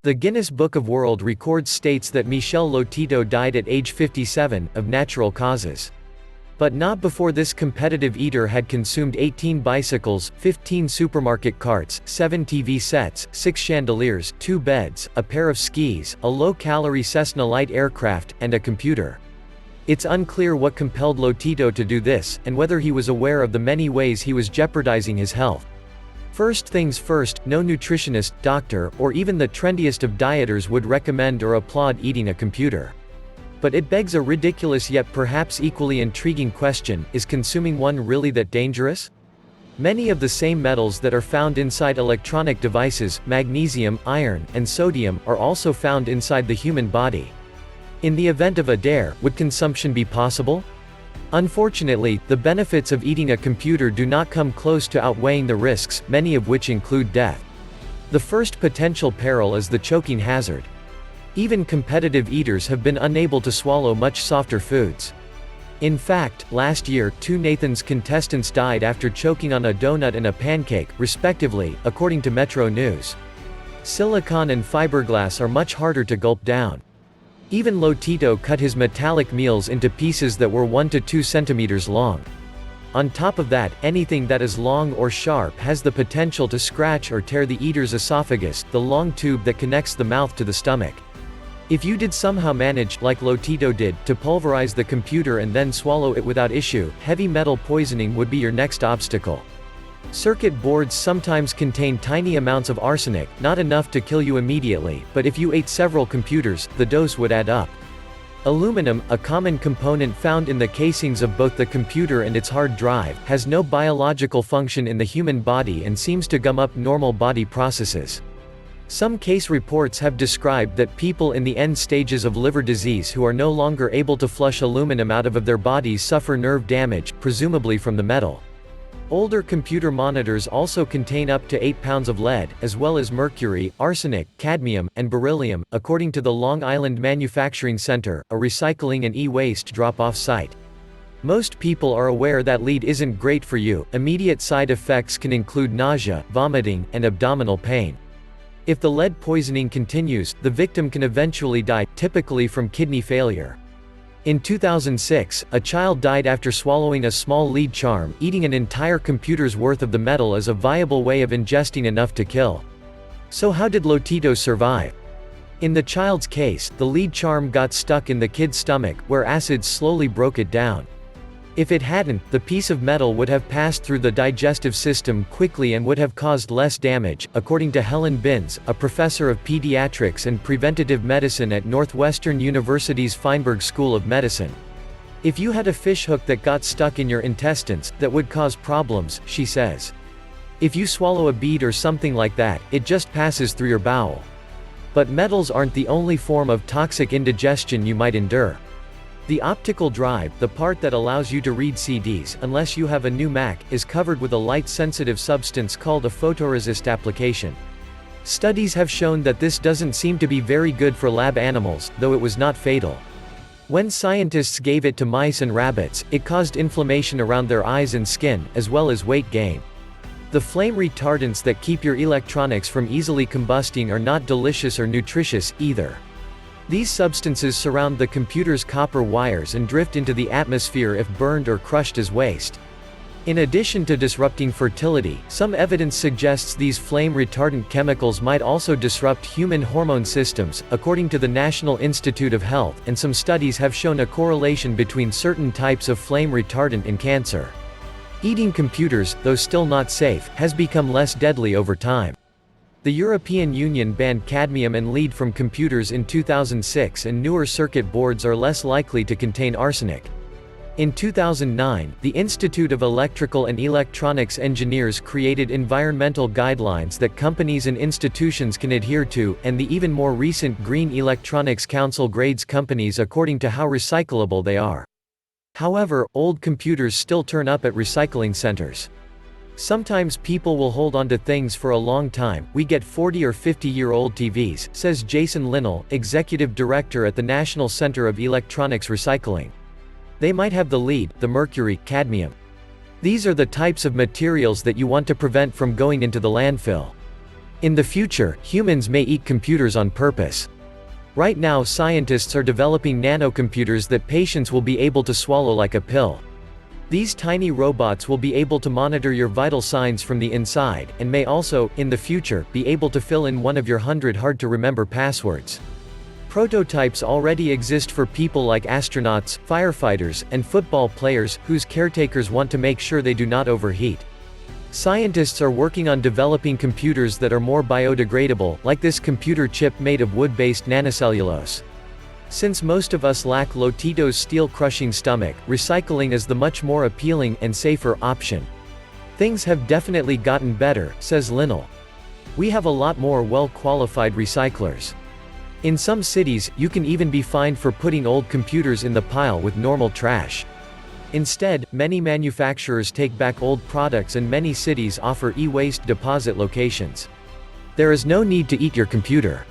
The Guinness Book of World Records states that Michel Lotito died at age 57, of natural causes. But not before this competitive eater had consumed 18 bicycles, 15 supermarket carts, 7 TV sets, 6 chandeliers, 2 beds, a pair of skis, a low-calorie Cessna light aircraft, and a computer. It's unclear what compelled Lotito to do this, and whether he was aware of the many ways he was jeopardizing his health. First things first, no nutritionist, doctor, or even the trendiest of dieters would recommend or applaud eating a computer. But it begs a ridiculous yet perhaps equally intriguing question: is consuming one really that dangerous? Many of the same metals that are found inside electronic devices, magnesium, iron, and sodium, are also found inside the human body. In the event of a dare, would consumption be possible? Unfortunately, the benefits of eating a computer do not come close to outweighing the risks, many of which include death. The first potential peril is the choking hazard. Even competitive eaters have been unable to swallow much softer foods. In fact, last year, 2 Nathan's contestants died after choking on a donut and a pancake, respectively, according to Metro News. Silicone and fiberglass are much harder to gulp down. Even Lotito cut his metallic meals into pieces that were 1 to 2 centimeters long. On top of that, anything that is long or sharp has the potential to scratch or tear the eater's esophagus, the long tube that connects the mouth to the stomach. If you did somehow manage, like Lotito did, to pulverize the computer and then swallow it without issue, heavy metal poisoning would be your next obstacle. Circuit boards sometimes contain tiny amounts of arsenic, not enough to kill you immediately, but if you ate several computers, the dose would add up. Aluminum, a common component found in the casings of both the computer and its hard drive, has no biological function in the human body and seems to gum up normal body processes. Some case reports have described that people in the end stages of liver disease who are no longer able to flush aluminum out of their bodies suffer nerve damage, presumably from the metal. Older computer monitors also contain up to 8 pounds of lead, as well as mercury, arsenic, cadmium, and beryllium, according to the Long Island Manufacturing Center, a recycling and e-waste drop-off site. Most people are aware that lead isn't great for you. Immediate side effects can include nausea, vomiting, and abdominal pain. If the lead poisoning continues, the victim can eventually die, typically from kidney failure. In 2006, a child died after swallowing a small lead charm. Eating an entire computer's worth of the metal is a viable way of ingesting enough to kill. So how did Lotito survive? In the child's case, the lead charm got stuck in the kid's stomach, where acids slowly broke it down. If it hadn't, the piece of metal would have passed through the digestive system quickly and would have caused less damage, according to Helen Binns, a professor of pediatrics and preventative medicine at Northwestern University's Feinberg School of Medicine. If you had a fish hook that got stuck in your intestines, that would cause problems, she says. If you swallow a bead or something like that, it just passes through your bowel. But metals aren't the only form of toxic indigestion you might endure. The optical drive, the part that allows you to read CDs, unless you have a new Mac, is covered with a light-sensitive substance called a photoresist application. Studies have shown that this doesn't seem to be very good for lab animals, though it was not fatal. When scientists gave it to mice and rabbits, it caused inflammation around their eyes and skin, as well as weight gain. The flame retardants that keep your electronics from easily combusting are not delicious or nutritious, either. These substances surround the computer's copper wires and drift into the atmosphere if burned or crushed as waste. In addition to disrupting fertility, some evidence suggests these flame-retardant chemicals might also disrupt human hormone systems, according to the National Institute of Health, and some studies have shown a correlation between certain types of flame retardant and cancer. Eating computers, though still not safe, has become less deadly over time. The European Union banned cadmium and lead from computers in 2006, and newer circuit boards are less likely to contain arsenic. In 2009, the Institute of Electrical and Electronics Engineers created environmental guidelines that companies and institutions can adhere to, and the even more recent Green Electronics Council grades companies according to how recyclable they are. However, old computers still turn up at recycling centers. Sometimes people will hold onto things for a long time. We get 40 or 50-year-old TVs, says Jason Linnell, executive director at the National Center of Electronics Recycling. They might have the lead, the mercury, cadmium. These are the types of materials that you want to prevent from going into the landfill. In the future, humans may eat computers on purpose. Right now, scientists are developing nanocomputers that patients will be able to swallow like a pill. These tiny robots will be able to monitor your vital signs from the inside, and may also, in the future, be able to fill in one of your 100 hard-to-remember passwords. Prototypes already exist for people like astronauts, firefighters, and football players, whose caretakers want to make sure they do not overheat. Scientists are working on developing computers that are more biodegradable, like this computer chip made of wood-based nanocellulose. Since most of us lack Lotito's steel-crushing stomach, recycling is the much more appealing and safer option. Things have definitely gotten better, says Linnell. We have a lot more well-qualified recyclers. In some cities, you can even be fined for putting old computers in the pile with normal trash. Instead, many manufacturers take back old products and many cities offer e-waste deposit locations. There is no need to eat your computer.